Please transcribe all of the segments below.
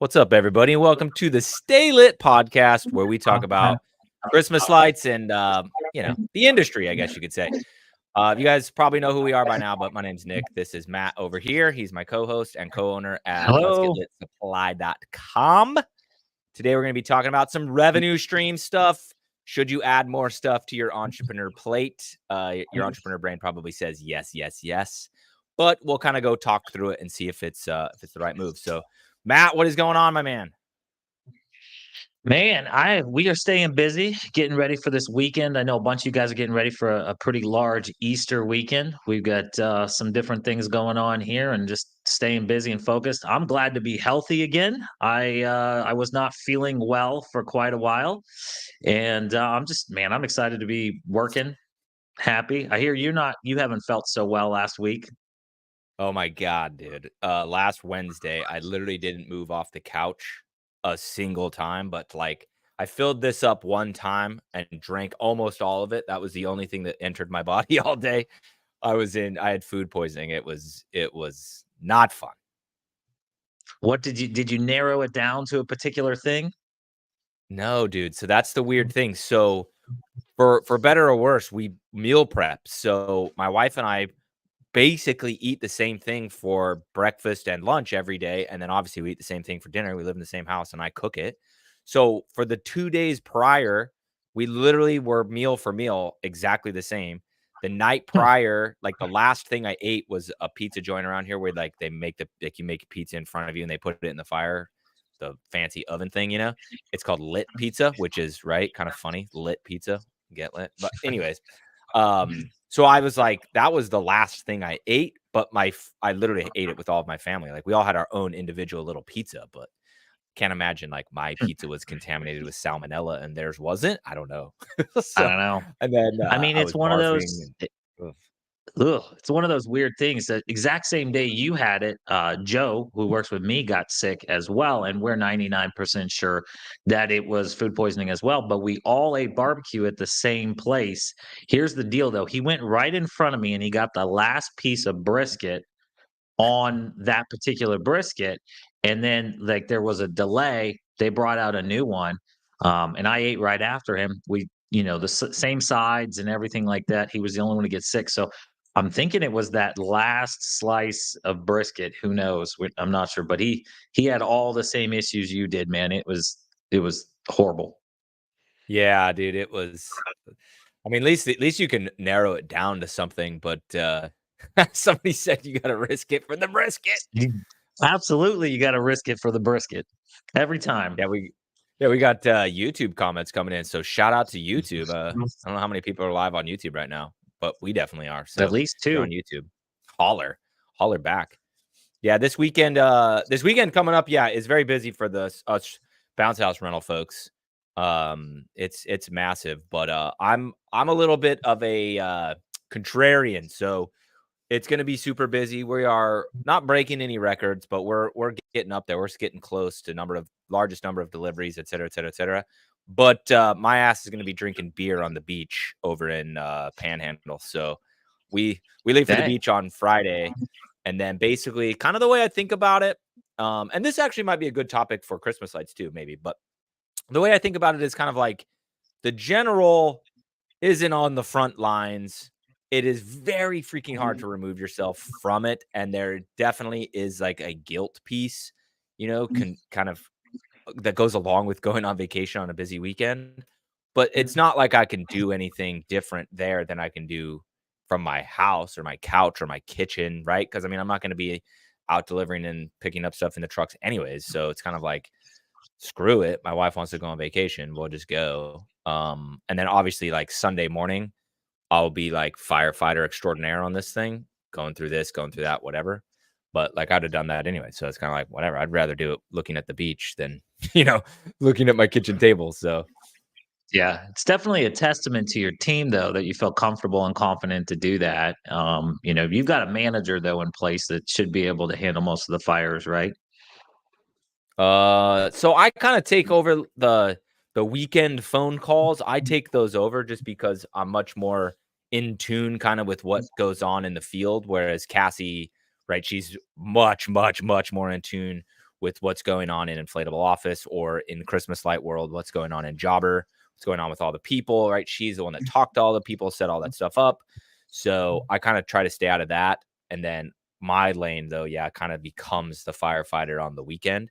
What's up, everybody? Welcome to the Stay Lit podcast, where we talk about Christmas lights and, the industry, I guess you could say. You guys probably know who we are by now, but my name's Nick. This is Matt over here. He's my co-host and co-owner at Hello. letsgetlitsupply.com. Today, we're going to be talking about some revenue stream stuff. Should you add more stuff to your entrepreneur plate? Your entrepreneur brain probably says yes, yes, yes. But we'll kind of go talk through it and see if it's the right move. So, Matt, what is going on, my man? Man, we are staying busy, getting ready for this weekend. I know a bunch of you guys are getting ready for a pretty large Easter weekend. We've got some different things going on here, and just staying busy and focused. I'm glad to be healthy again. I was not feeling well for quite a while, and I'm excited to be working. Happy. I hear you haven't felt so well last week. Oh my God, dude. Last Wednesday, I literally didn't move off the couch a single time, but like I filled this up one time and drank almost all of it. That was the only thing that entered my body all day. I had food poisoning. It was not fun. What did you narrow it down to a particular thing? No, dude. So that's the weird thing. So for better or worse, we meal prep. So my wife and I basically eat the same thing for breakfast and lunch every day. And then obviously we eat the same thing for dinner. We live in the same house and I cook it. So for the 2 days prior, we literally were meal for meal exactly the same. The night Hmm. prior, like the last thing I ate was a pizza joint around here where like you make a pizza in front of you and they put it in the fire, the fancy oven thing. It's called lit pizza, which is right, kind of funny. Lit pizza, get lit. But anyways, so I was like, that was the last thing I ate, but I literally ate it with all of my family. Like we all had our own individual little pizza, but can't imagine like my pizza was contaminated with salmonella and theirs wasn't. I don't know. I So, don't know. and then I mean, I it's was one of barfing. those. Ugh, it's one of those weird things that exact same day you had it, Joe, who works with me, got sick as well, and we're 99% sure that it was food poisoning as well. But we all ate barbecue at the same place. Here's the deal, though: he went right in front of me, and he got the last piece of brisket on that particular brisket, and then like there was a delay. They brought out a new one, and I ate right after him. Same sides and everything like that. He was the only one to get sick, so I'm thinking it was that last slice of brisket. Who knows? I'm not sure, but he had all the same issues you did, man. It was horrible. Yeah, dude, it was. I mean, at least you can narrow it down to something. But somebody said you got to risk it for the brisket. Absolutely, you got to risk it for the brisket every time. Yeah, we got YouTube comments coming in. So shout out to YouTube. I don't know how many people are live on YouTube right now, but we definitely are. At So least if you're two. on YouTube, holler back. Yeah, this weekend coming up, yeah, is very busy for us bounce house rental folks. It's massive, but I'm a little bit of a contrarian, so it's going to be super busy. We are not breaking any records, but we're getting up there. We're getting close to largest number of deliveries, et cetera, et cetera, et cetera. But my ass is going to be drinking beer on the beach over in Panhandle. So we leave for the Dang. beach on Friday, and then basically, kind of the way I think about it, and this actually might be a good topic for Christmas lights too, maybe. But the way I think about it is kind of like the general isn't on the front lines. It is very freaking hard to remove yourself from it. And there definitely is like a guilt piece, kind of that goes along with going on vacation on a busy weekend. But it's not like I can do anything different there than I can do from my house or my couch or my kitchen, right? Because I mean, I'm not going to be out delivering and picking up stuff in the trucks anyways. So it's kind of like, screw it. My wife wants to go on vacation. We'll just go. And then obviously like Sunday morning, I'll be like firefighter extraordinaire on this thing, going through this, going through that, whatever. But like I'd have done that anyway. So it's kind of like whatever. I'd rather do it looking at the beach than, looking at my kitchen table. So Yeah, it's definitely a testament to your team, though, that you feel comfortable and confident to do that. You've got a manager though in place that should be able to handle most of the fires, right? so I kind of take over the weekend phone calls. I take those over just because I'm much more in tune kind of with what goes on in the field. Whereas Cassie, right, she's much, much, much more in tune with what's going on in Inflatable Office or in Christmas Light World, what's going on in Jobber, what's going on with all the people, right? She's the one that talked to all the people, set all that stuff up. So I kind of try to stay out of that. And then my lane, though, yeah, kind of becomes the firefighter on the weekend.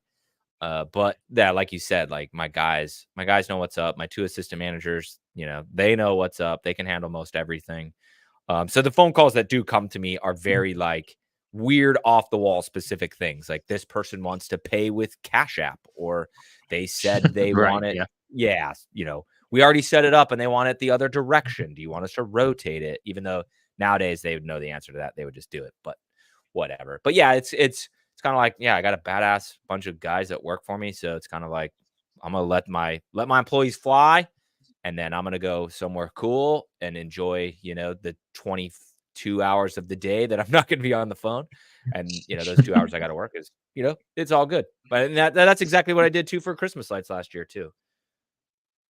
But yeah, like you said, like my guys know what's up. My 2 assistant managers, they know what's up. They can handle most everything. So the phone calls that do come to me are very like weird off the wall specific things. Like this person wants to pay with Cash App, or they said they Right. want it. Yeah. Yeah. We already set it up and they want it the other direction. Do you want us to rotate it? Even though nowadays they would know the answer to that. They would just do it, but whatever. But yeah, it's kind of like, yeah, I got a badass bunch of guys that work for me. So it's kind of like, I'm going to let my employees fly. And then I'm going to go somewhere cool and enjoy, the 22 hours of the day that I'm not going to be on the phone. And, those 2 hours I got to work is, it's all good. But that's exactly what I did too for Christmas lights last year too.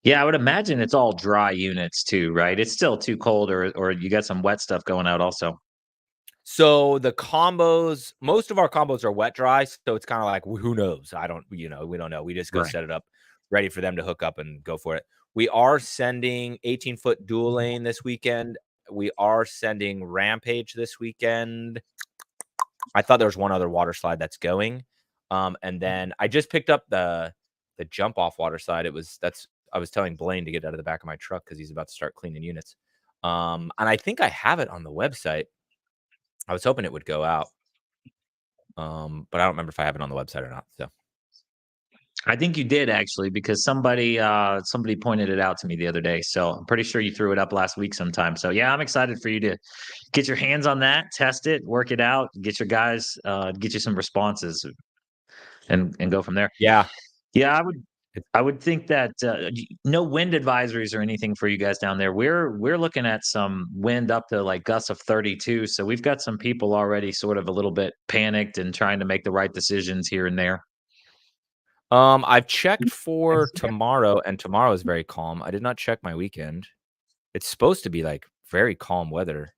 Yeah, I would imagine it's all dry units too, right? It's still too cold, or you got some wet stuff going out also. So the combos, most of our combos are wet dry. So it's kind of like, who knows? We don't know. We just go Right. set it up ready for them to hook up and go for it. We are sending 18-foot dual lane this weekend. We are sending Rampage this weekend. I thought there was one other water slide that's going. And then I just picked up the jump off water slide. I was telling Blaine to get out of the back of my truck because he's about to start cleaning units. And I think I have it on the website. I was hoping it would go out. But I don't remember if I have it on the website or not. So I think you did actually, because somebody pointed it out to me the other day. So I'm pretty sure you threw it up last week sometime. So yeah, I'm excited for you to get your hands on that, test it, work it out, get your guys, get you some responses, and go from there. yeah. Yeah, It's, I would think that no wind advisories or anything for you guys down there. We're looking at some wind up to like gusts of 32. So we've got some people already sort of a little bit panicked and trying to make the right decisions here and there. I've checked for tomorrow, and tomorrow is very calm. I did not check my weekend. It's supposed to be like very calm weather.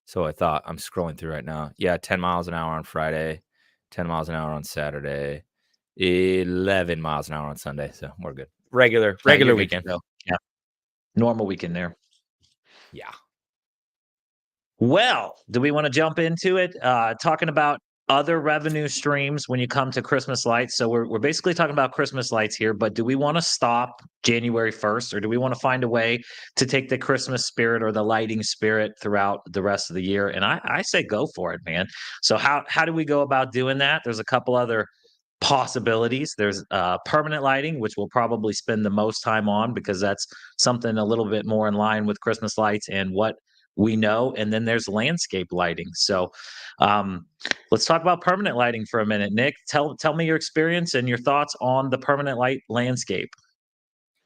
So I thought, I'm scrolling through right now. Yeah, 10 miles an hour on Friday, 10 miles an hour on Saturday, 11 miles an hour on Sunday. So we're good. Regular You're good to weekend. go. Yeah, normal weekend there. Yeah. Well, do we want to jump into it? Talking about other revenue streams when you come to Christmas lights. So we're basically talking about Christmas lights here, but do we want to stop January 1st, or do we want to find a way to take the Christmas spirit or the lighting spirit throughout the rest of the year? And I say go for it, man. So how do we go about doing that? There's a couple other possibilities. There's permanent lighting, which we'll probably spend the most time on because that's something a little bit more in line with Christmas lights and what we know. And then there's landscape lighting. So um, let's talk about permanent lighting for a minute. Nick, tell me your experience and your thoughts on the permanent light landscape.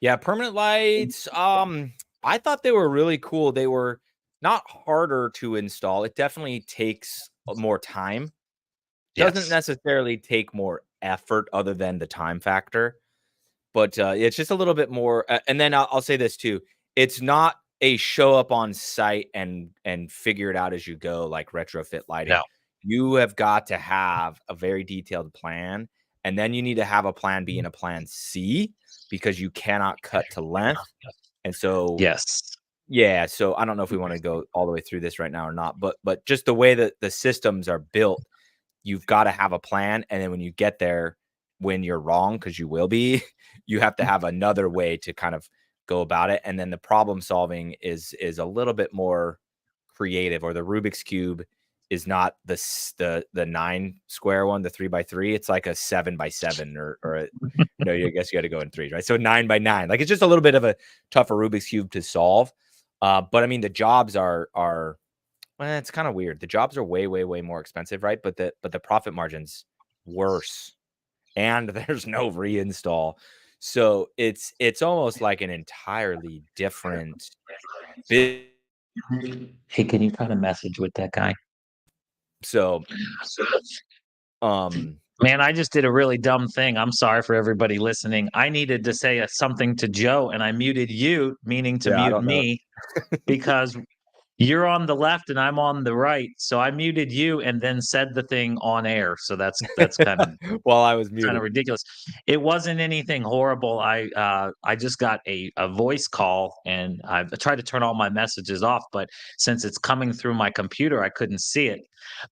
Yeah, permanent lights. I thought they were really cool. They were not harder to install. It definitely takes more time. Doesn't Yes. necessarily take more effort other than the time factor, but it's just a little bit more. And then I'll say this too: it's not a show up on site and figure it out as you go like retrofit lighting. No. You have got to have a very detailed plan, and then you need to have a plan B and a plan C because you cannot cut to length. And so Yes. yeah, so I don't know if we want to go all the way through this right now or not, but just the way that the systems are built, you've got to have a plan, and then when you get there, when you're wrong, because you will be, you have to have another way to kind of go about it. And then the problem solving is a little bit more creative, or the Rubik's Cube is not the 9 square one, the 3x3. It's like a 7x7 or no, I guess you got to go in threes, right? So 9x9. Like it's just a little bit of a tougher Rubik's Cube to solve. But I mean, the jobs are well, it's kind of weird. The jobs are way, way, way more expensive, right? But the profit margin's worse, and there's no reinstall. So it's almost like an entirely different bit. Hey, can you try to message with that guy? So um Man, I just did a really dumb thing. I'm sorry for everybody listening. I needed to say something to Joe, and I muted you, meaning to yeah, I mute don't know. me, because You're on the left and I'm on the right, so I muted you and then said the thing on air. So that's While I was kind of muted. ridiculous. It wasn't anything horrible. I just got a voice call and I've tried to turn all my messages off, but since it's coming through my computer, I couldn't see it.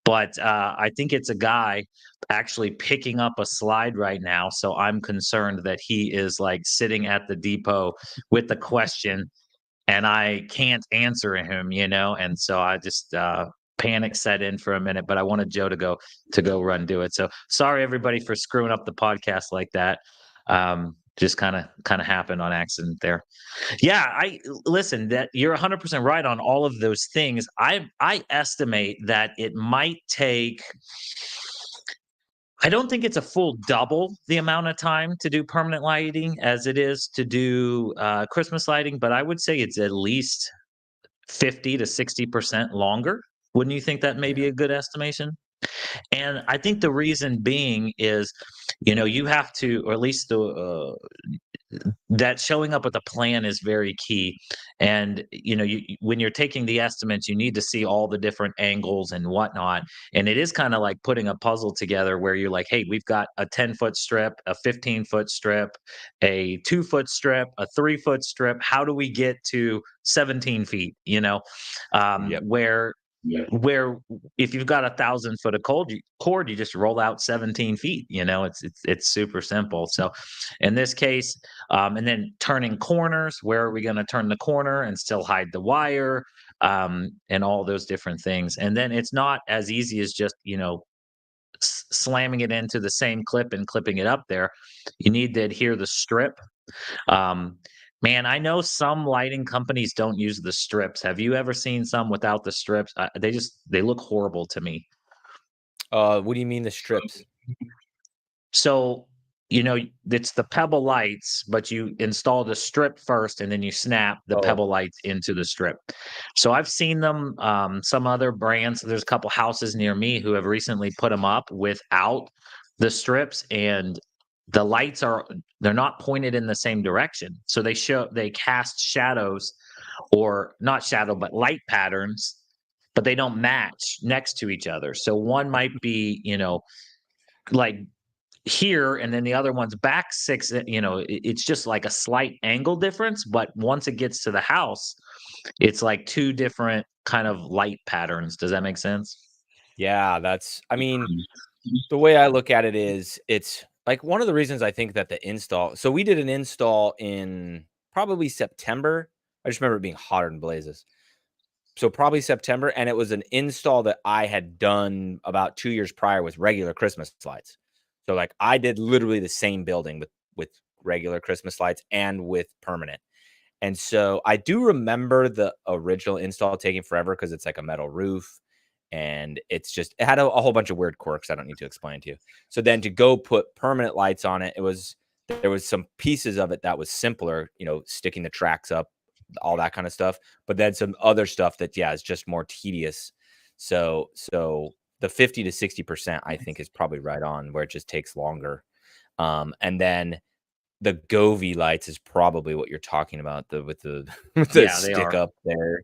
But I think it's a guy actually picking up a slide right now. So I'm concerned that he is like sitting at the depot with the question and I can't answer him, and so I just panic set in for a minute, but I wanted Joe to go run do it. So sorry everybody for screwing up the podcast like that. Just kind of happened on accident there. Yeah, I listen that you're 100% right on all of those things. I estimate that it might take I don't think it's a full double the amount of time to do permanent lighting as it is to do Christmas lighting, but I would say it's at least 50 to 60% longer. Wouldn't you think that may be Yeah. a good estimation? And I think the reason being is, you have to, or at least that showing up with a plan is very key. And when you're taking the estimates, you need to see all the different angles and whatnot. And it is kind of like putting a puzzle together where you're like, hey, we've got a 10-foot strip, a 15-foot strip, a 2-foot strip, a 3-foot strip. How do we get to 17 feet? Yep. Where if you've got 1,000 foot of cord, you just roll out 17 feet. It's super simple. So in this case, and then turning corners, where are we going to turn the corner and still hide the wire, and all those different things. And then it's not as easy as just slamming it into the same clip and clipping it up there. You need to adhere the strip. um, Man, I know some lighting companies don't use the strips. Have you ever seen some without the strips? They look horrible to me. What do you mean the strips? So, it's the pebble lights, but you install the strip first and then you snap the Oh, pebble lights into the strip. So I've seen them, some other brands. There's a couple houses near me who have recently put them up without the strips, and the lights they're not pointed in the same direction. So they cast shadows, or not shadow, but light patterns, but they don't match next to each other. So one might be, like here, and then the other one's back six. It's just like a slight angle difference, but once it gets to the house, it's like two different kind of light patterns. Does that make sense? yeah, I mean, the way I look at it is it's like one of the reasons I think that the install so we did an install in probably September. I just remember it being hotter than blazes. So probably September, and it was an install that I had done about 2 years prior with regular Christmas lights. So, like, I did literally the same building with regular Christmas lights and with permanent. And so I do remember the original install taking forever because it's like a metal roof, and it had a whole bunch of weird quirks I don't need to explain to you. So then to go put permanent lights on it, there was some pieces of it that was simpler, sticking the tracks up, all that kind of stuff. But then some other stuff that, yeah, is just more tedious. So the 50 to 60% I think is probably right on, where it just takes longer. And then the Govee lights is probably what you're talking about, with the with the Yeah, they stick are. up there.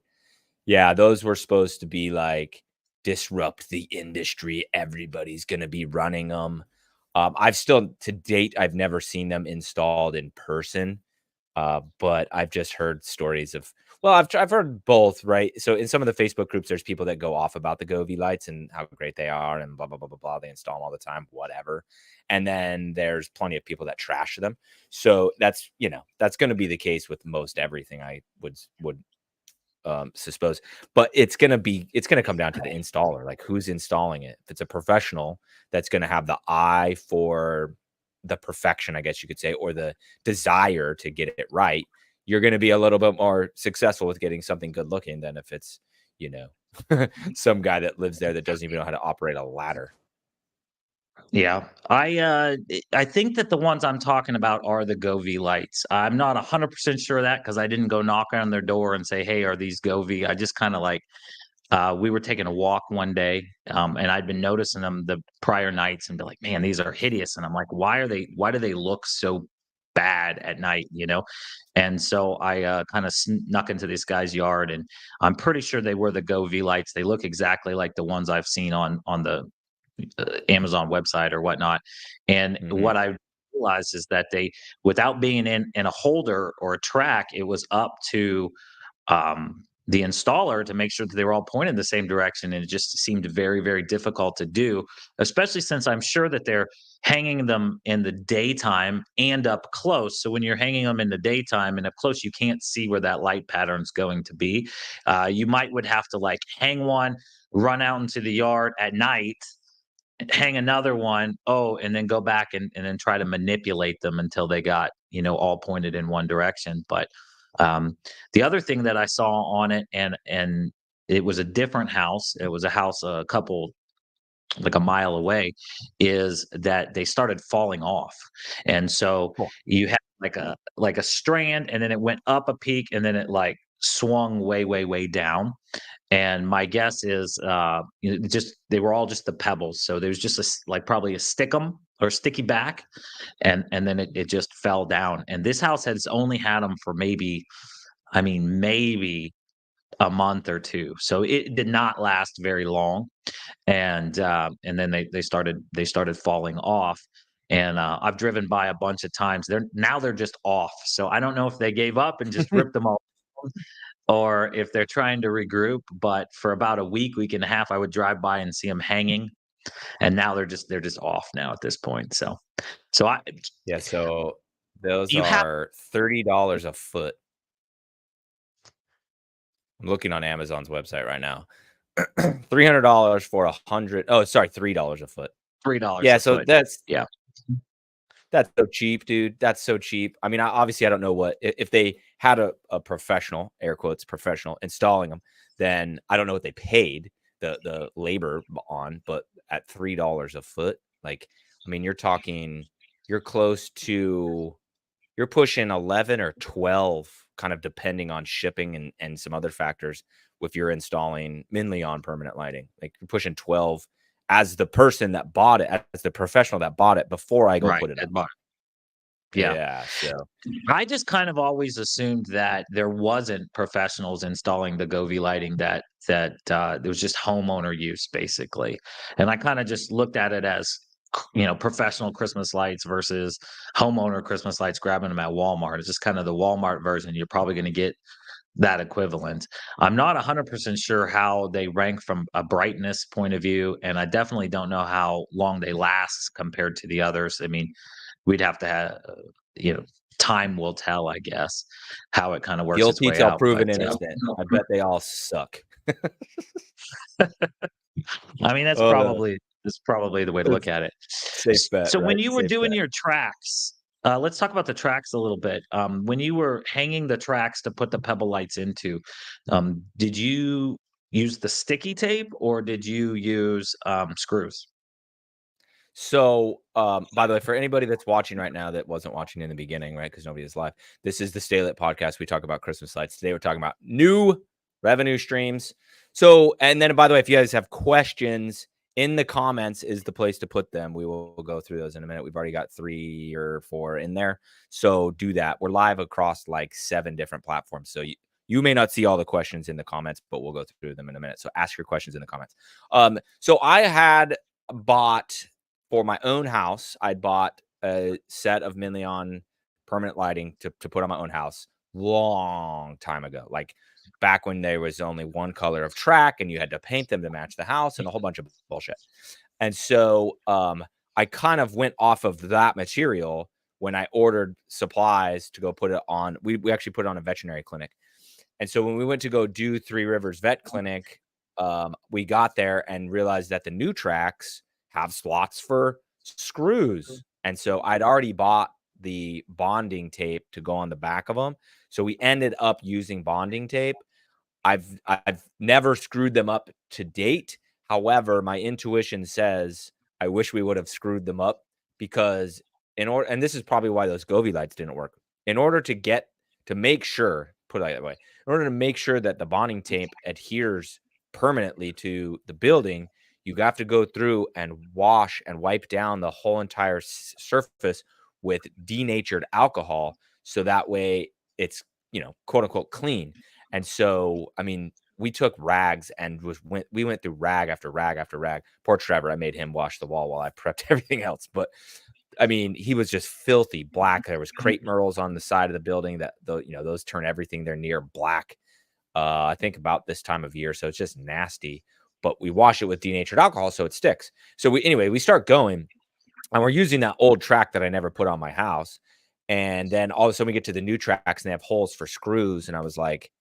Yeah, those were supposed to be like disrupt the industry. Everybody's gonna be running them. I've still to date, I've never seen them installed in person. But I've just heard stories of well, I've heard both, right? So in some of the Facebook groups, there's people that go off about the Govee lights and how great they are and blah blah blah blah blah. They install them all the time, whatever. And then there's plenty of people that trash them. So that's going to be the case with most everything. I would suppose, but it's gonna come down to the installer, like who's installing it. If it's a professional that's gonna have the eye for the perfection, I guess you could say, or the desire to get it right, you're gonna be a little bit more successful with getting something good looking than if it's, you know, some guy that lives there that doesn't even know how to operate a ladder. Yeah. I think that the ones I'm talking about are the Govee lights. I'm not 100% sure of that because I didn't go knock on their door and say, "Hey, are these Govee?" I just kind of like we were taking a walk one day, and I'd been noticing them the prior nights and be like, "Man, these are hideous." And I'm like, "Why do they look so bad at night, And so I kind of snuck into this guy's yard, and I'm pretty sure they were the Go V lights. They look exactly like the ones I've seen on the Amazon website or whatnot. And Mhm. what I realized is that they, without being in a holder or a track, it was up to the installer to make sure that they were all pointed in the same direction. And it just seemed very, very difficult to do, especially since I'm sure that they're hanging them in the daytime and up close. So when you're hanging them in the daytime and up close, you can't see where that light pattern's going to be. You would have to like hang one, run out into the yard at night, hang another one, and then go back and then try to manipulate them until they got, all pointed in one direction. But um, the other thing that I saw on it, and it was a different house. It was a house a couple like a mile away, is that they started falling off. And so Cool. you had like a strand, and then it went up a peak, and then it like swung way, way, way down. And my guess is, just they were all just the pebbles. So there was just like probably a stickum or sticky back, and then it just fell down. And this house has only had them for maybe a month or two. So it did not last very long. And then they started falling off. And I've driven by a bunch of times. They're just off. So I don't know if they gave up and just ripped them all, or if they're trying to regroup. But for about a week and a half, I would drive by and see them hanging, and now they're just off now at this point. So I Yeah, so those you have are $30 a foot. I'm looking on Amazon's website right now. $300 for 100. Oh, sorry, $3 a foot. $3 Yeah, a so foot. that's Yeah, That's so cheap, dude. That's so cheap. I mean, obviously, I don't know what if they had a professional, air quotes, professional installing them, then I don't know what they paid the labor on, but at $3 a foot, like, I mean, you're close to you're pushing 11 or 12, kind of depending on shipping and some other factors if you're installing mainly on permanent lighting. Like you're pushing 12 as the person that bought it, as the professional that bought it before I go right. put it up. Yeah. Yeah, so I just kind of always assumed that there wasn't professionals installing the Govee lighting, that it was just homeowner use basically. And I kind of just looked at it as professional Christmas lights versus homeowner Christmas lights, grabbing them at Walmart. It's just kind of the Walmart version. You're probably going to get that equivalent. I'm not 100% sure how they rank from a brightness point of view, and I definitely don't know how long they last compared to the others. I mean, we'd have to have, you know, time will tell, I guess, how it kind of works its guilty way till out. But proven innocent. I bet they all suck. I mean, that's Uh, probably the way to look it's at it. safe bet, So when right? you were Safe doing bet. your tracks, let's talk about the tracks a little bit. When you were hanging the tracks to put the pebble lights into, did you use the sticky tape or did you use screws? So, by the way, for anybody that's watching right now that wasn't watching in the beginning, right? Because nobody is live. This is the Stay Lit podcast. We talk about Christmas lights. Today we're talking about new revenue streams. So, and then by the way, if you guys have questions in the comments, is the place to put them. We will go through those in a minute. We've already got 3 or 4 in there. So do that. We're live across like 7 different platforms. So you may not see all the questions in the comments, but we'll go through them in a minute. So ask your questions in the comments. So I had bought for my own house, I'd bought a set of Minion permanent lighting to put on my own house long time ago. Like back when there was only one color of track and you had to paint them to match the house and a whole bunch of bullshit. And so I kind of went off of that material when I ordered supplies to go put it on. We actually put it on a veterinary clinic. And so when we went to go do Three Rivers Vet Clinic, we got there and realized that the new tracks have slots for screws. And so I'd already bought the bonding tape to go on the back of them. So we ended up using bonding tape. I've never screwed them up to date. However, my intuition says I wish we would have screwed them up because in order, and this is probably why those Govee lights didn't work. In order to make sure, put it that way, in order to make sure that the bonding tape adheres permanently to the building, you have to go through and wash and wipe down the whole entire surface with denatured alcohol, so that way it's, quote unquote clean. And so, I mean, we took rags and we went through rag after rag after rag. Poor Trevor, I made him wash the wall while I prepped everything else. But I mean, he was just filthy black. There was crepe myrtles on the side of the building that those turn everything they're near black. I think about this time of year, so it's just nasty. But we wash it with denatured alcohol so it sticks. So we start going, and we're using that old track that I never put on my house. And then all of a sudden we get to the new tracks and they have holes for screws. And I was like,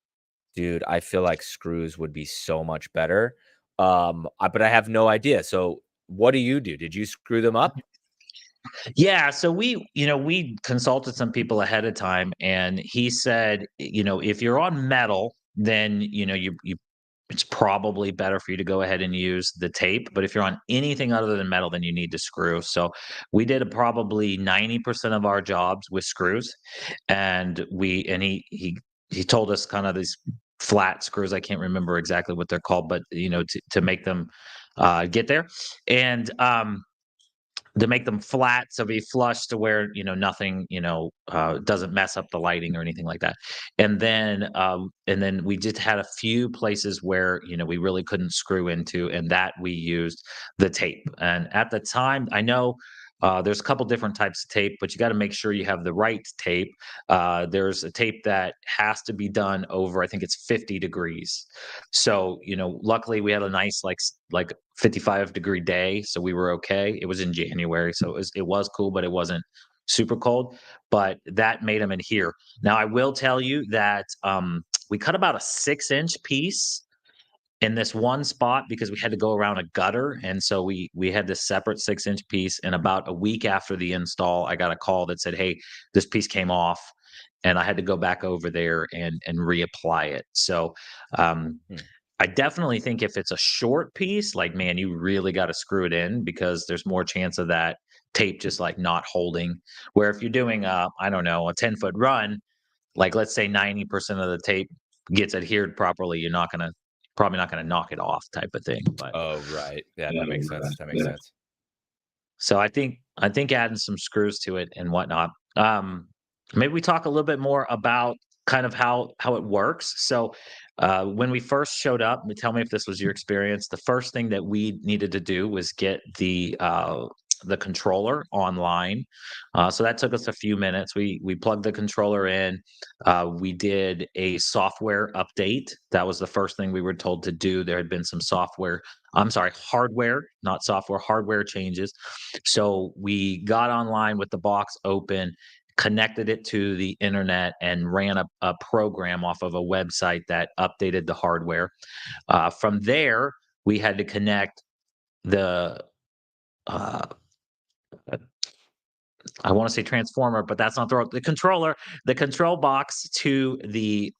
dude, I feel like screws would be so much better. But I have no idea. So what do you do? Did you screw them up? Yeah, so we consulted some people ahead of time, and he said, if you're on metal, then you it's probably better for you to go ahead and use the tape. But if you're on anything other than metal, then you need to screw. So we did probably 90% of our jobs with screws, and he told us kind of these flat screws. I can't remember exactly what they're called, but to make them get there. And to make them flat so be flush to where nothing doesn't mess up the lighting or anything like that. And then we just had a few places where we really couldn't screw into, and that we used the tape. And at the time, I know there's a couple different types of tape, but you got to make sure you have the right tape. There's a tape that has to be done over, I think it's 50 degrees. So luckily we had a nice like 55-degree day, so we were okay. It was in January, so it was cool, but it wasn't super cold. But that made them adhere. Now I will tell you that we cut about a 6-inch piece in this one spot because we had to go around a gutter, and so we had this separate 6-inch piece. And about a week after the install, I got a call that said, "Hey, this piece came off," and I had to go back over there and reapply it. So Hmm. I definitely think if it's a short piece, like, man, you really got to screw it in because there's more chance of that tape just like not holding. Where if you're doing I don't know, a 10-foot run, like let's say 90% of the tape gets adhered properly, you're not gonna probably not gonna knock it off type of thing. But Oh, right. Yeah, that makes sense. That makes sense. so I think adding some screws to it and whatnot. Maybe we talk a little bit more about kind of how it works. So when we first showed up, tell me if this was your experience. The first thing that we needed to do was get the controller online. So that took us a few minutes. We plugged the controller in. We did a software update. That was the first thing we were told to do. There had been some software. I'm sorry, hardware, not software, hardware changes. So we got online with the box open, connected it to the internet, and ran a program off of a website that updated the hardware. From there, we had to connect the uh, I want to say transformer, but that's not the controller, the control box to the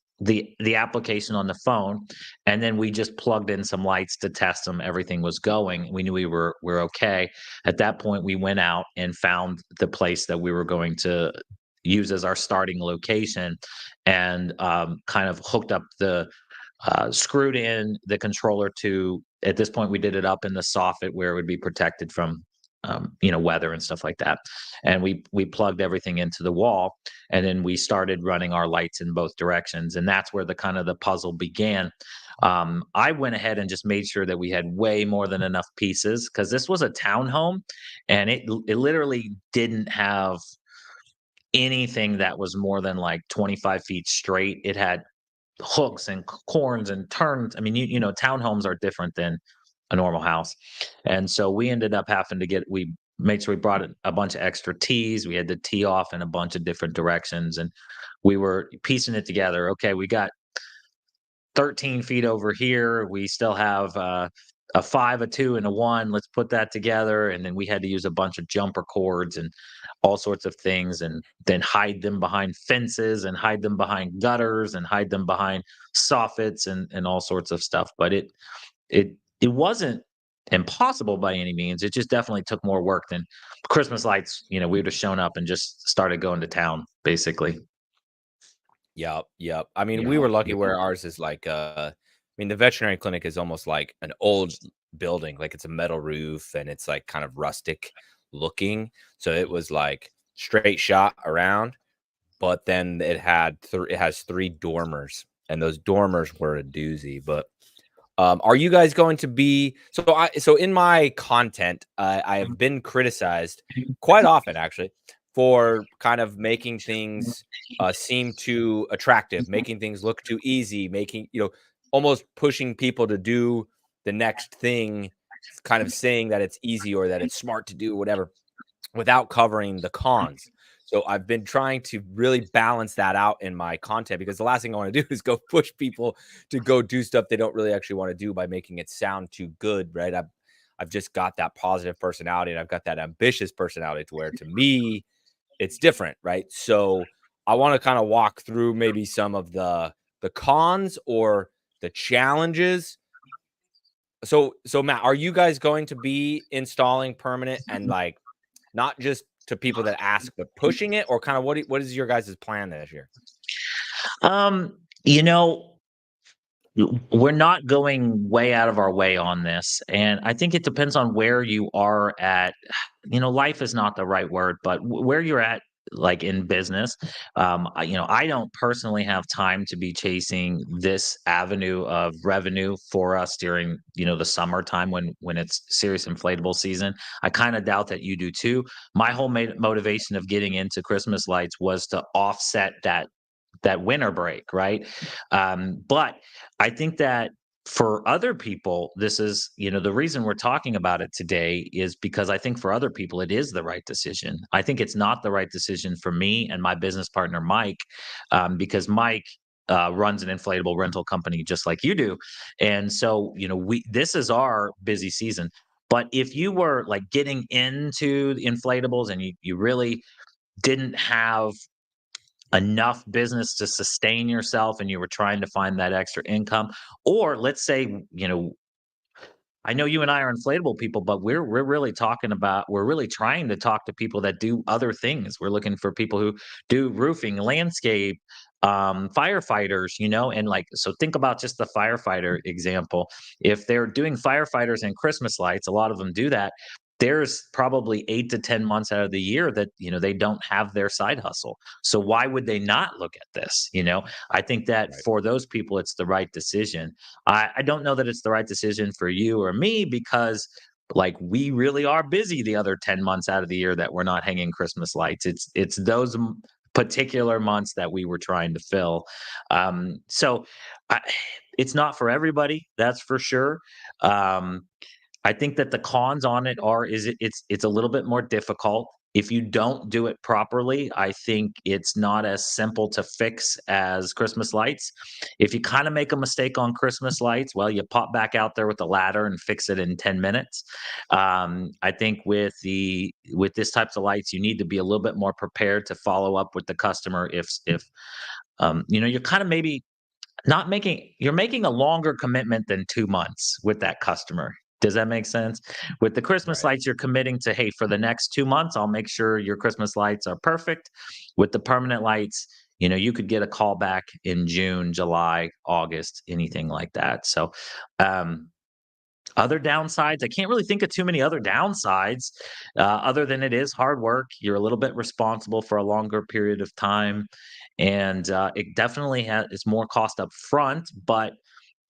application on the phone. And then we just plugged in some lights to test them. Everything was going. We knew we're okay. At that point, we went out and found the place that we were going to use as our starting location, and kind of hooked up screwed in the controller to. At this point, we did it up in the soffit where it would be protected from weather and stuff like that. And we plugged everything into the wall, and then we started running our lights in both directions, and that's where the kind of the puzzle began. I went ahead and just made sure that we had way more than enough pieces because this was a townhome, and it literally didn't have anything that was more than like 25 feet straight. It had hooks and corns and turns. I mean, townhomes are different than a normal house. And so we ended up having to we made sure we brought a bunch of extra tees. We had to tee off in a bunch of different directions, and we were piecing it together. Okay, we got 13 feet over here. We still have a 5, a 2, and a 1. Let's put that together. And then we had to use a bunch of jumper cords and all sorts of things, and then hide them behind fences and hide them behind gutters and hide them behind soffits and all sorts of stuff. But it wasn't impossible by any means. It just definitely took more work than Christmas lights. We would have shown up and just started going to town, basically. Yep, yep. I mean, we Yeah. were lucky where ours is like, I mean, the veterinary clinic is almost like an old building, like it's a metal roof and it's like kind of rustic looking. So it was like straight shot around, but then it has 3 dormers, and those dormers were a doozy. But are you guys going to be so in my content, I have been criticized quite often actually for kind of making things seem too attractive, making things look too easy, making, almost pushing people to do the next thing, kind of saying that it's easy or that it's smart to do whatever without covering the cons. So I've been trying to really balance that out in my content, because the last thing I want to do is go push people to go do stuff they don't really actually want to do by making it sound too good, right? I've just got that positive personality, and I've got that ambitious personality to where, to me, it's different, right? So I want to kind of walk through maybe some of the cons or the challenges. So Matt, are you guys going to be installing permanent, and like not just to people that ask, but pushing it, or kind of what is your guys' plan this year? You know, we're not going way out of our way on this, and I think it depends on where you are at. Life is not the right word, but where you're at, like in business. I don't personally have time to be chasing this avenue of revenue for us during the summertime when it's serious inflatable season. I kind of doubt that you do too. My whole motivation of getting into Christmas lights was to offset that winter break, right? But I think that for other people, this is, the reason we're talking about it today is because I think for other people, it is the right decision. I think it's not the right decision for me and my business partner, Mike, because Mike runs an inflatable rental company just like you do. And so, this is our busy season. But if you were like getting into the inflatables and you really didn't have enough business to sustain yourself and you were trying to find that extra income, or let's say, I know you and I are inflatable people, but we're really we're really trying to talk to people that do other things. We're looking for people who do roofing, landscape, firefighters, and like, so think about just the firefighter example. If they're doing firefighters and Christmas lights, a lot of them do that. There's probably 8 to 10 months out of the year that they don't have their side hustle. So why would they not look at this? I think that Right. for those people, it's the right decision. I don't know that it's the right decision for you or me because like we really are busy the other 10 months out of the year that we're not hanging Christmas lights. It's those particular months that we were trying to fill. So I, it's not for everybody, that's for sure. Um, I think that the cons on it are is it's a little bit more difficult. If you don't do it properly, I think it's not as simple to fix as Christmas lights. If you kind of make a mistake on Christmas lights, well, you pop back out there with a ladder and fix it in 10 minutes. I think with this types of lights, you need to be a little bit more prepared to follow up with the customer if you're kind of maybe not making you're making a longer commitment than 2 months with that customer. Does that make sense? With the Christmas Right. lights, you're committing to, "Hey, for the next 2 months, I'll make sure your Christmas lights are perfect." With the permanent lights, you could get a call back in June, July, August, anything like that. So, um, other downsides, I can't really think of too many other downsides, other than it is hard work. You're a little bit responsible for a longer period of time, and it definitely is more cost up front. But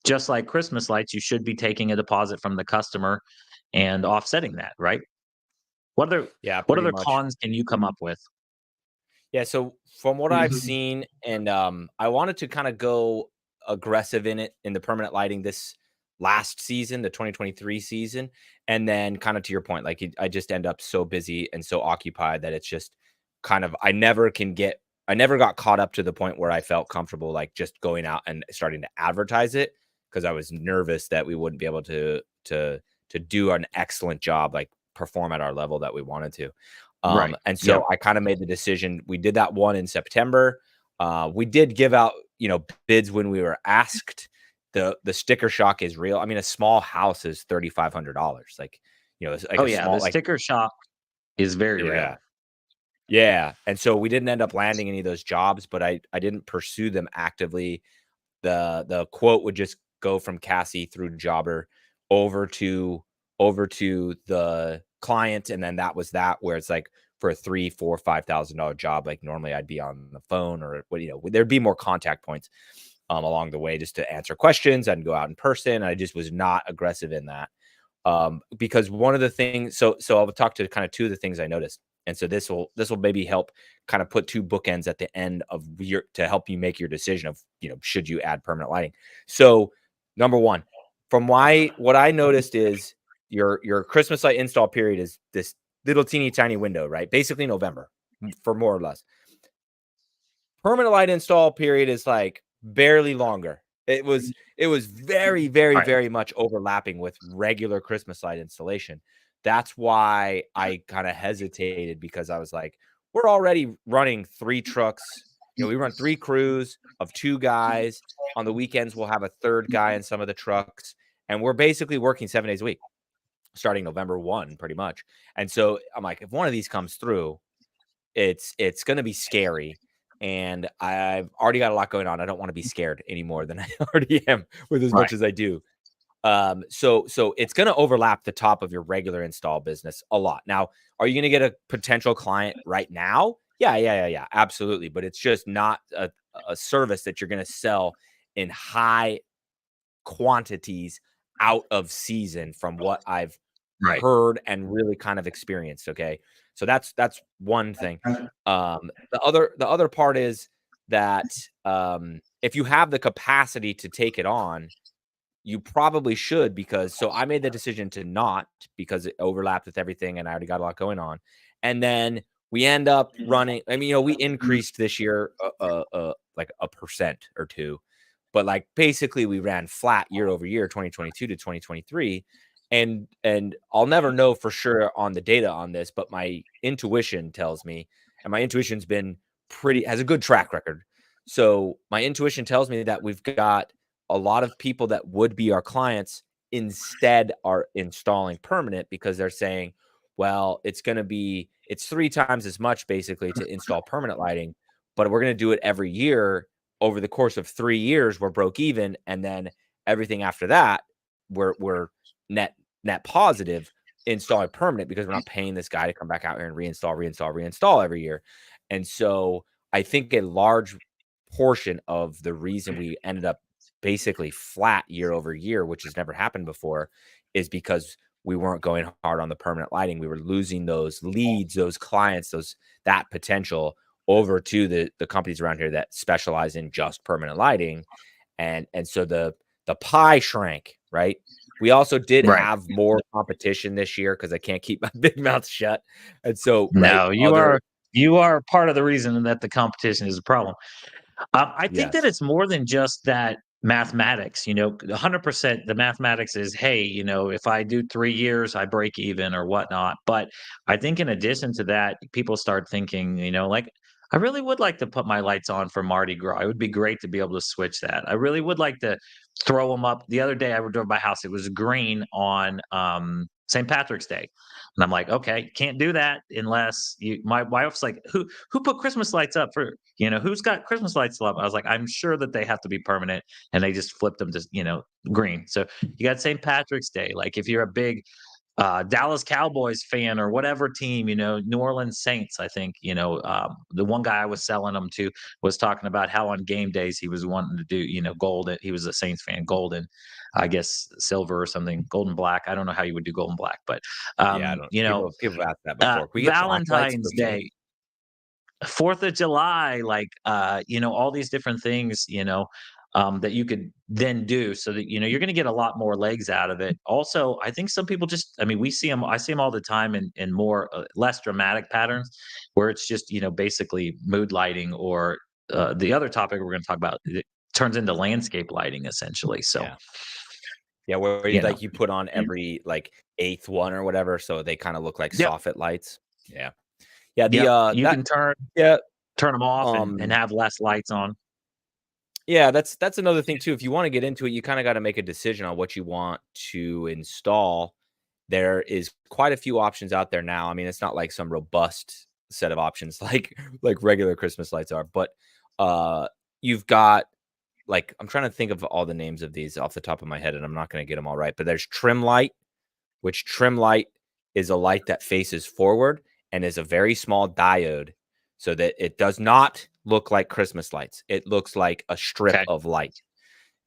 just like Christmas lights, you should be taking a deposit from the customer and offsetting that, right? What other Yeah, what pretty other much. cons can you come up with? Yeah, so from what I've seen, and I wanted to kind of go aggressive in it in the permanent lighting this last season, the 2023 season, and then kind of to your point, like I just end up so busy and so occupied that it's just kind of I never got caught up to the point where I felt comfortable like just going out and starting to advertise it, because I was nervous that we wouldn't be able to do an excellent job, like perform at our level that we wanted to. Right. And Yep. so I kind of made the decision. We did that one in September. We did give out, bids when we were asked. The sticker shock is real. I mean, a small house is $3,500. Like, it's like Oh a yeah, small, the like, sticker shock is very yeah, real. yeah. And so we didn't end up landing any of those jobs, but I didn't pursue them actively. The quote would just go from Cassie through Jobber over to over to the client, and then that was that, where it's like for a $3, $4, $5,000 job. Like normally I'd be on the phone or what, there'd be more contact points along the way just to answer questions. I'd go out in person. I just was not aggressive in that. Because one of the things, so I'll talk to kind of two of the things I noticed. And so this will maybe help kind of put two bookends at the end of your, to help you make your decision of, should you add permanent lighting? So number one, from what I noticed is your Christmas light install period is this little teeny tiny window, right? Basically November for more or less. Permanent light install period is like barely longer. It was very, very, very much overlapping with regular Christmas light installation. That's why I kind of hesitated, because I was like, we're already running 3 trucks. We run 3 crews of 2 guys. On the weekends, we'll have a 3rd guy in some of the trucks. And we're basically working 7 days a week, starting November 1, pretty much. And so I'm like, if one of these comes through, it's going to be scary. And I've already got a lot going on. I don't want to be scared any more than I already am with as much as I do. So it's going to overlap the top of your regular install business a lot. Now, are you going to get a potential client right now? Yeah, absolutely. But it's just not a service that you're going to sell in high quantities out of season, from what I've heard and really kind of experienced. Okay. So that's one thing. The other part is that if you have the capacity to take it on, you probably should, because so I made the decision to not, because it overlapped with everything and I already got a lot going on. And then we end up running, I mean, we increased this year like 1% or 2, but like basically we ran flat year over year, 2022 to 2023. And I'll never know for sure on the data on this, but my intuition tells me, and my intuition's been has a good track record. So my intuition tells me that we've got a lot of people that would be our clients instead are installing permanent, because they're saying, well, it's 3 times as much basically to install permanent lighting, but we're going to do it every year. Over the course of 3 years, we're broke even. And then everything after that, we're net positive installing permanent, because we're not paying this guy to come back out here and reinstall every year. And so I think a large portion of the reason we ended up basically flat year over year, which has never happened before, is because we weren't going hard on the permanent lighting. We were losing those leads, those clients, that potential over to the companies around here that specialize in just permanent lighting. And so the pie shrank, right? We also did have more competition this year, because I can't keep my big mouth shut. And so, no, you are part of the reason that the competition is a problem. I think that it's more than just that mathematics, 100% the mathematics is, hey, if I do 3 years, I break even or whatnot. But I think in addition to that, people start thinking, like, I really would like to put my lights on for Mardi Gras. It would be great to be able to switch that. I really would like to throw them up. The other day I drove my house, it was green on St. Patrick's Day. And I'm like, okay, can't do that unless my wife's like, who put Christmas lights up for, who's got Christmas lights up? I was like, I'm sure that they have to be permanent, and they just flipped them to, green. So you got St. Patrick's Day. Like if you're a big Dallas Cowboys fan or whatever team, New Orleans Saints, I think, the one guy I was selling them to was talking about how on game days he was wanting to do, golden. He was a Saints fan, golden, I guess silver or something, golden black. I don't know how you would do golden black, but, I don't. People have asked that before. We get black lights Valentine's Day, 4th of July, like, all these different things, that you could then do so that, you're going to get a lot more legs out of it. Also, I think some people just, I mean, I see them all the time in more, less dramatic patterns, where it's just, basically mood lighting, or the other topic we're going to talk about, it turns into landscape lighting essentially. So, where you put on every like 8th one or whatever, so they kind of look like soffit lights. Yeah. You can turn them off and have less lights on. Yeah, that's another thing too. If you want to get into it, you kind of got to make a decision on what you want to install. There is quite a few options out there now. I mean, it's not like some robust set of options like regular Christmas lights are, but you've got, like, I'm trying to think of all the names of these off the top of my head, and I'm not going to get them all right. But there's trim light, which trim light is a light that faces forward, and is a very small diode so that it does not look like Christmas lights. It looks like a strip Okay. of light.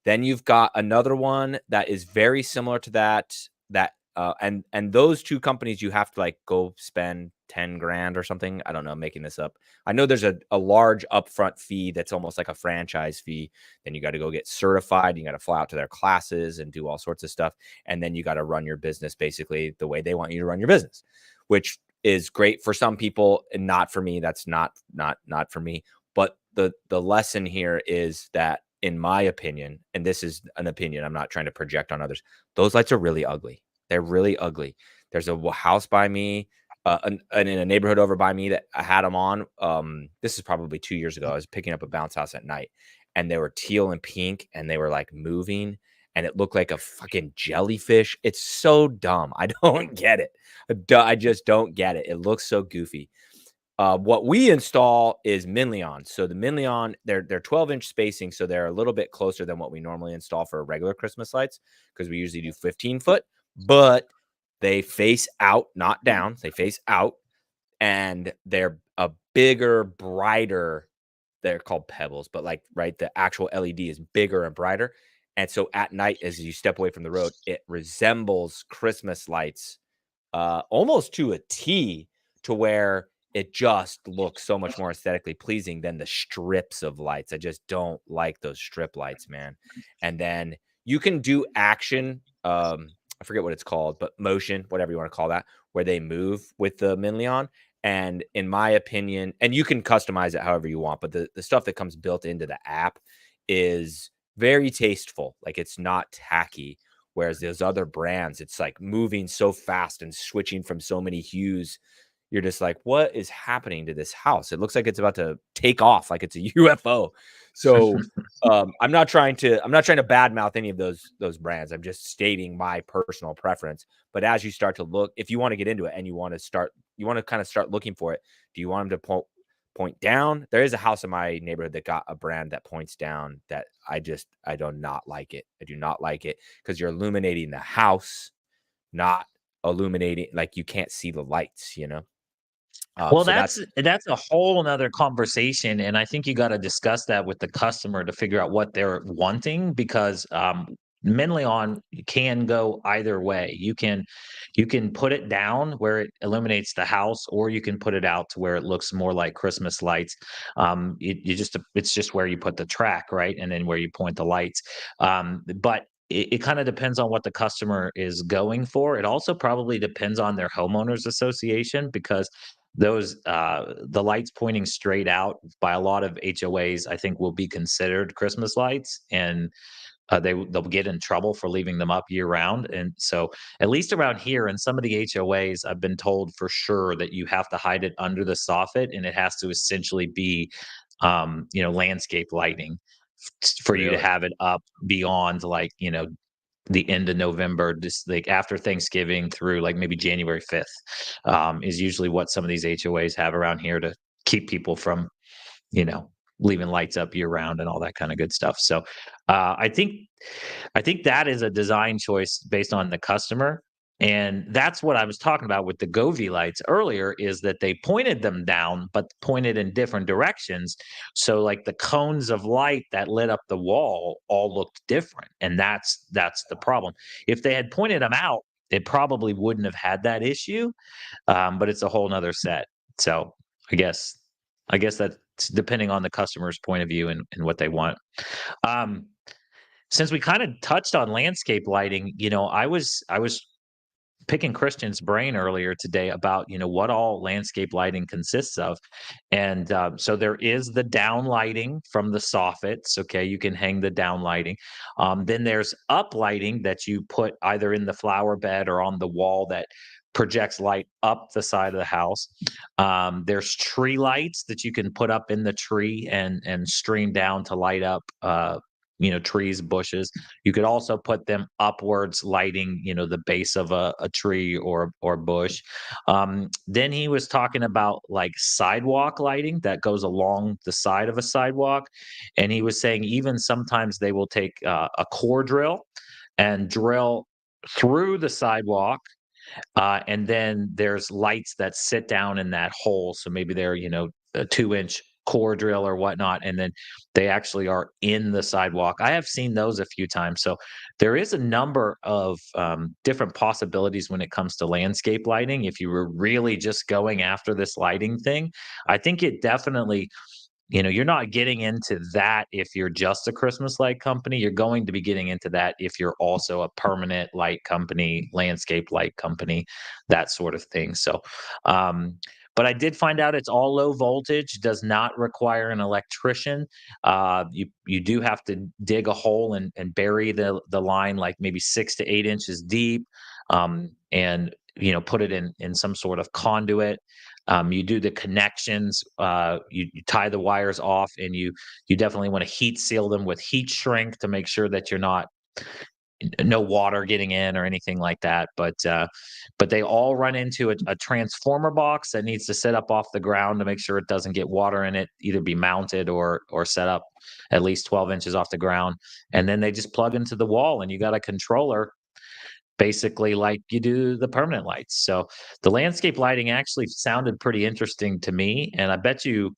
Then you've got another one that is very similar to that and those two companies, you have to like go spend 10 grand or something. I don't know, I'm making this up. I know there's a large upfront fee that's almost like a franchise fee. Then you got to go get certified. You got to fly out to their classes and do all sorts of stuff. And then you got to run your business basically the way they want you to run your business, which is great for some people and not for me. That's not for me. But the lesson here is that, in my opinion, and this is an opinion, I'm not trying to project on others, those lights are really ugly. They're really ugly. There's a house by me, in a neighborhood over by me that I had them on. This is probably 2 years ago. I was picking up a bounce house at night, and they were teal and pink, and they were like moving, and it looked like a fucking jellyfish. It's so dumb. I don't get it. I just don't get it. It looks so goofy. What we install is Minleon. So the Minleon, they're 12-inch spacing, so they're a little bit closer than what we normally install for regular Christmas lights, because we usually do 15-foot, but they face out, not down. They face out, and they're a bigger, brighter. They're called pebbles, but like, right, the actual LED is bigger and brighter. And so at night, as you step away from the road, it resembles Christmas lights almost to a T, to where it just looks so much more aesthetically pleasing than the strips of lights. I just don't like those strip lights, man. And then you can do action. I forget what it's called, but motion, whatever you want to call that, where they move with the Minleon. And in my opinion, and you can customize it however you want, but the stuff that comes built into the app is very tasteful. Like, it's not tacky. Whereas those other brands, it's like moving so fast and switching from so many hues. You're just like, what is happening to this house? It looks like it's about to take off, like it's a UFO. So I'm not trying to badmouth any of those brands. I'm just stating my personal preference. But as you start to look, if you want to get into it and you want to kind of start looking for it, do you want them to point down? There is a house in my neighborhood that got a brand that points down that I do not like it. I do not like it, because you're illuminating the house, not illuminating, like, you can't see the lights, you know? Well, So that's that's a whole nother conversation, and I think you gotta discuss that with the customer to figure out what they're wanting because, Menleon can go either way. You can put it down where it illuminates the house, or you can put it out to where it looks more like Christmas lights. It's just where you put the track, right? And then where you point the lights. But it kinda depends on what the customer is going for. It also probably depends on their homeowners association because the lights pointing straight out by a lot of HOAs, I think, will be considered Christmas lights, and they'll get in trouble for leaving them up year round. And so, at least around here, in some of the HOAs, I've been told for sure that you have to hide it under the soffit, and it has to essentially be, landscape lighting for you to really have it up beyond like the end of November, just like after Thanksgiving through like maybe January 5th, is usually what some of these HOAs have around here to keep people from, you know, leaving lights up year round and all that kind of good stuff. So I think that is a design choice based on the customer. And that's what I was talking about with the Govee lights earlier, is that they pointed them down, but pointed in different directions. So like the cones of light that lit up the wall all looked different. And that's the problem. If they had pointed them out, it probably wouldn't have had that issue. But it's a whole nother set. So I guess I guess that's depending on the customer's point of view and what they want. Um, since we kind of touched on landscape lighting, I was picking Christian's brain earlier today about what all landscape lighting consists of, and so there is the down lighting from the soffits. Okay, you can hang the down lighting. Then there's up lighting that you put either in the flower bed or on the wall that projects light up the side of the house. There's tree lights that you can put up in the tree and stream down to light up trees, bushes. You could also put them upwards, lighting, the base of a tree or bush. Then he was talking about like sidewalk lighting that goes along the side of a sidewalk, and he was saying even sometimes they will take a core drill and drill through the sidewalk And then there's lights that sit down in that hole. So maybe they're, a 2-inch core drill or whatnot. And then they actually are in the sidewalk. I have seen those a few times. So there is a number of different possibilities when it comes to landscape lighting. If you were really just going after this lighting thing, I think it definitely, you're not getting into that if you're just a Christmas light company. You're going to be getting into that if you're also a permanent light company, landscape light company, that sort of thing. So, but I did find out it's all low voltage, does not require an electrician. You do have to dig a hole and bury the line like maybe 6 to 8 inches deep, and put it in some sort of conduit. You do the connections, you tie the wires off, and you definitely want to heat seal them with heat shrink to make sure that you're not no water getting in or anything like that. But they all run into a transformer box that needs to sit up off the ground to make sure it doesn't get water in it, either be mounted or set up at least 12 inches off the ground. And then they just plug into the wall, and you got a controller basically like you do the permanent lights. So the landscape lighting actually sounded pretty interesting to me, and I bet you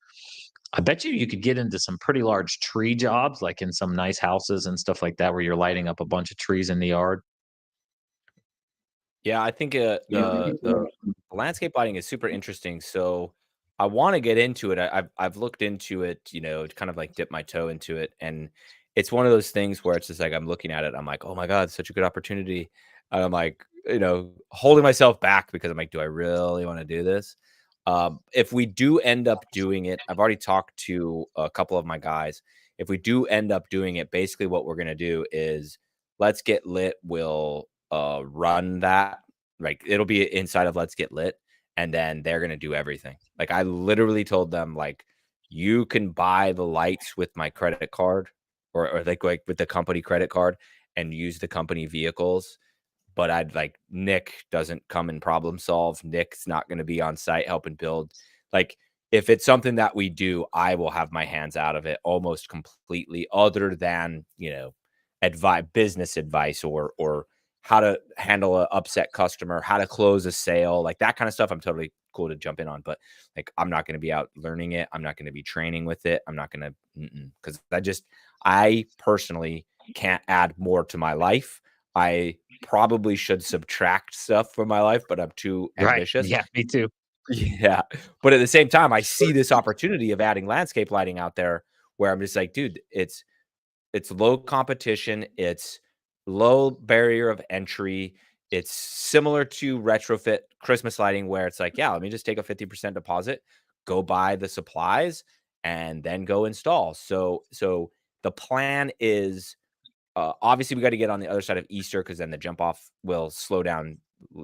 you could get into some pretty large tree jobs, like in some nice houses and stuff like that, where you're lighting up a bunch of trees in the yard. Yeah, I think, the landscape lighting is super interesting, so I wanna get into it. I've looked into it, to kind of, like, dip my toe into it, and it's one of those things where it's just like I'm looking at it, I'm like, "Oh my god, such a good opportunity," and I'm like, holding myself back because I'm like, "Do I really wanna do this?" If we do end up doing it, I've already talked to a couple of my guys. If we do end up doing it, basically what we're gonna do is Let's Get Lit will, run that. Like, it'll be inside of Let's Get Lit, and then they're gonna do everything. Like, I literally told them, like, "You can buy the lights with my credit card or, like, with the company credit card and use the company vehicles." But I'd like Nick doesn't come and problem solve. Nick's not gonna be on site helping build. Like, if it's something that we do, I will have my hands out of it almost completely, other than, advice business advice or how to handle a upset customer, how to close a sale, like that kind of stuff. I'm totally cool to jump in on, but like I'm not gonna be out learning it. I'm not gonna be training with it. I'm not gonna because I personally can't add more to my life. I probably should subtract stuff from my life, but I'm too Right. ambitious. Yeah, me too. Yeah. But at the same time, I see this opportunity of adding landscape lighting out there where I'm just like, dude, it's low competition, it's low barrier of entry. It's similar to retrofit Christmas lighting where it's like, yeah, let me just take a 50% deposit, go buy the supplies, and then go install. So the plan is obviously we got to get on the other side of Easter because then the jump off will slow down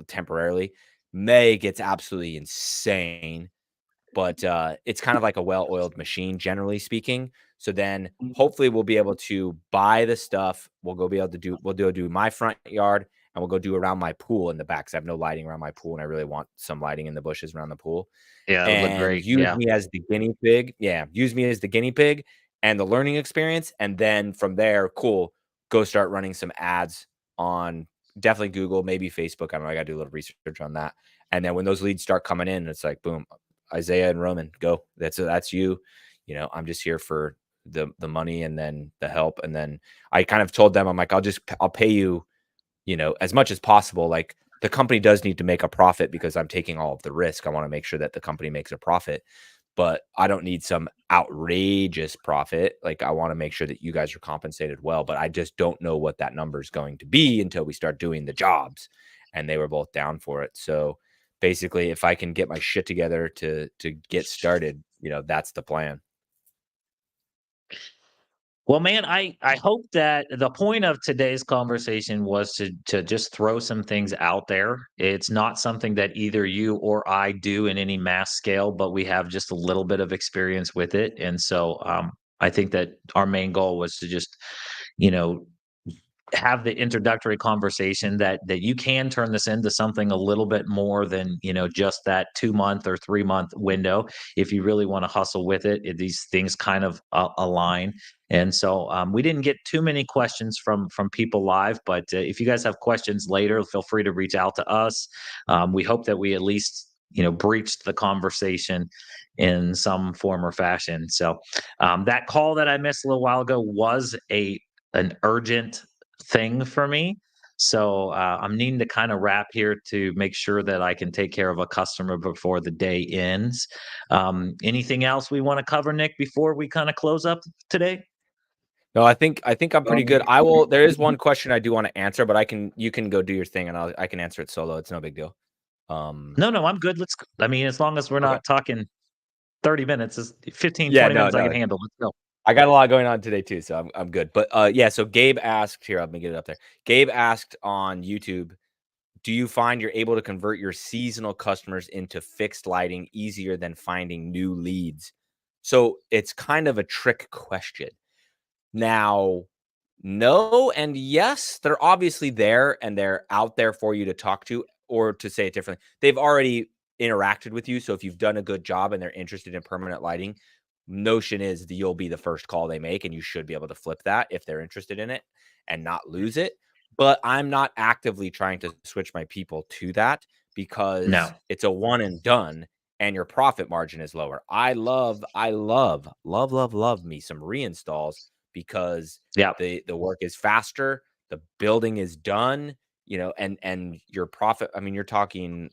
temporarily. May gets absolutely insane, but it's kind of like a well-oiled machine, generally speaking. So then hopefully we'll be able to buy the stuff. We'll do my front yard and we'll go do around my pool in the back. 'Cause I have no lighting around my pool and I really want some lighting in the bushes around the pool Yeah, it would look and great. use Yeah. me as the guinea pig. Yeah, use me as the guinea pig and the learning experience. And then from there, cool, go start running some ads on definitely Google, maybe Facebook. I don't know. I got to do a little research on that. And then when those leads start coming in, it's like, boom, Isaiah and Roman, go. That's you. I'm just here for the money and then the help. And then I kind of told them, I'm like, I'll pay you, as much as possible. Like the company does need to make a profit because I'm taking all of the risk. I want to make sure that the company makes a profit, but I don't need some outrageous profit. Like I want to make sure that you guys are compensated well, but I just don't know what that number is going to be until we start doing the jobs. And they were both down for it. So basically, if I can get my shit together to get started, that's the plan. Well, man, I hope that the point of today's conversation was to just throw some things out there. It's not something that either you or I do in any mass scale, but we have just a little bit of experience with it. And so I think that our main goal was to just, you know, have the introductory conversation that you can turn this into something a little bit more than, just that 2-month or 3-month window. If you really want to hustle with it, these things kind of align. And so we didn't get too many questions from people live, but if you guys have questions later, feel free to reach out to us. We hope that we at least breached the conversation in some form or fashion. So that call that I missed a little while ago was an urgent thing for me. So I'm needing to kind of wrap here to make sure that I can take care of a customer before the day ends. Anything else we want to cover, Nick, before we kind of close up today? No, I think I'm pretty good. There is one question I do want to answer, but you can go do your thing and I can answer it solo. It's no big deal. No, I'm good. I mean, as long as we're Okay. not talking 30 minutes, it's 15, Yeah, 20 no, minutes I no. can handle. Let's go. I got a lot going on today too, so I'm good. But yeah, so Gabe asked here, let me get it up there. Gabe asked on YouTube, do you find you're able to convert your seasonal customers into fixed lighting easier than finding new leads? So it's kind of a trick question. Now, no and yes, they're obviously there and they're out there for you to talk to, or to say it differently, they've already interacted with you. So if you've done a good job and they're interested in permanent lighting, notion is that you'll be the first call they make and you should be able to flip that if they're interested in it and not lose it. But I'm not actively trying to switch my people to that because No. it's a one and done and your profit margin is lower. I love me some reinstalls because Yeah. the work is faster, the building is done, and your profit, I mean, you're talking,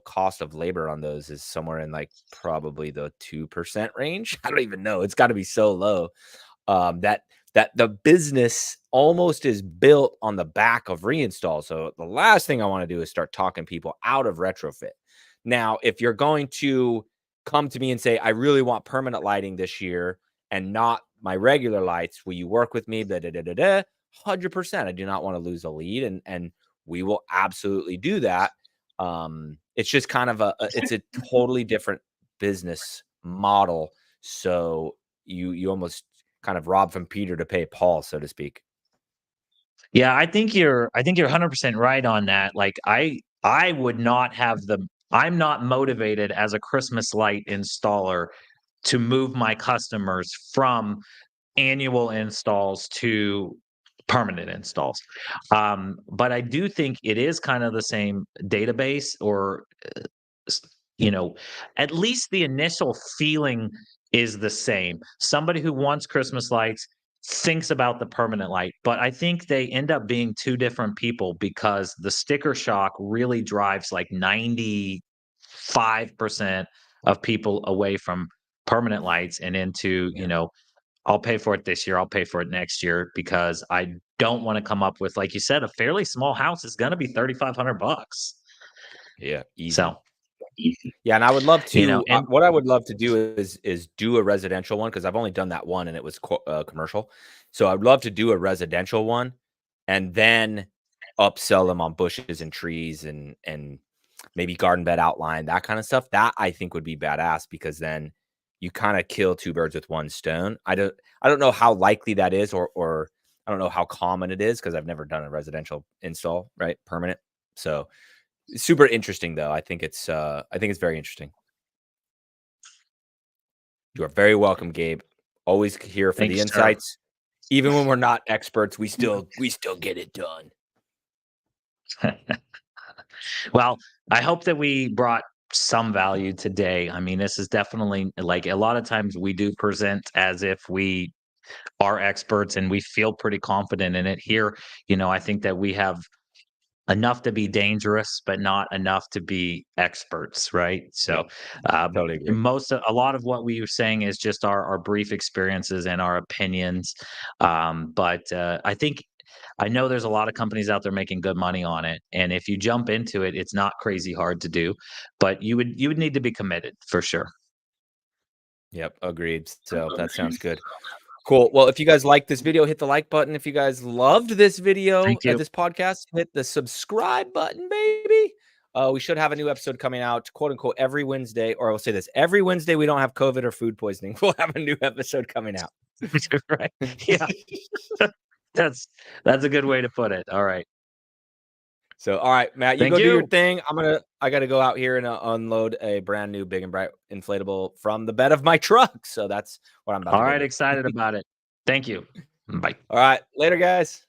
cost of labor on those is somewhere in like probably the 2% range. I don't even know. It's got to be so low. That the business almost is built on the back of reinstall. So the last thing I want to do is start talking people out of retrofit. Now, if you're going to come to me and say, I really want permanent lighting this year and not my regular lights, will you work with me? 100%. I do not want to lose a lead, and we will absolutely do that. It's just kind of it's a totally different business model. So you almost kind of rob from Peter to pay Paul, so to speak. Yeah, I think you're 100% right on that. Like I would not have I'm not motivated as a Christmas light installer to move my customers from annual installs to permanent installs. But I do think it is kind of the same database, or s- you know, at least the initial feeling is the same. Somebody who wants Christmas lights thinks about the permanent light, but I think they end up being two different people because the sticker shock really drives like 95% of people away from permanent lights and into, Yeah. I'll pay for it this year, I'll pay for it next year because I don't want to come up with, like you said, a fairly small house is going to be $3,500. Yeah, easy. So, Yeah, and I would love to. and What I would love to do is do a residential one because I've only done that one and it was commercial. So I'd love to do a residential one, and then upsell them on bushes and trees and maybe garden bed outline, that kind of stuff. That I think would be badass because then you kind of kill two birds with one stone. I don't know how likely that is, or I don't know how common it is because I've never done a residential install, right? Permanent. So super interesting though. I think it's very interesting. You are very welcome, Gabe. Always here for the thanks, sir. insights. Even when we're not experts, we still get it done. Well, I hope that we brought some value today. I mean, this is definitely, like, a lot of times we do present as if we are experts and we feel pretty confident in it. Here, I think that we have enough to be dangerous, but not enough to be experts, right? So, Yep, um, totally agree. a lot of what we were saying is just our brief experiences and our opinions. But I know there's a lot of companies out there making good money on it, and if you jump into it, it's not crazy hard to do, but you would need to be committed for sure. Yep, agreed. So that sounds good. Cool. Well, if you guys like this video, hit the like button. If you guys loved this video, Thank you. this podcast, hit the subscribe button, baby. We should have a new episode coming out, quote unquote, every Wednesday, or I'll say this: every Wednesday we don't have COVID or food poisoning, we'll have a new episode coming out. Right? Yeah. That's a good way to put it. All right. So, all right, Matt, you Thank go do your you. thing. I got to go out here and unload a brand new big and bright inflatable from the bed of my truck. So that's what I'm about All to go right, do. excited about it. Thank you. Bye. All right, later, guys.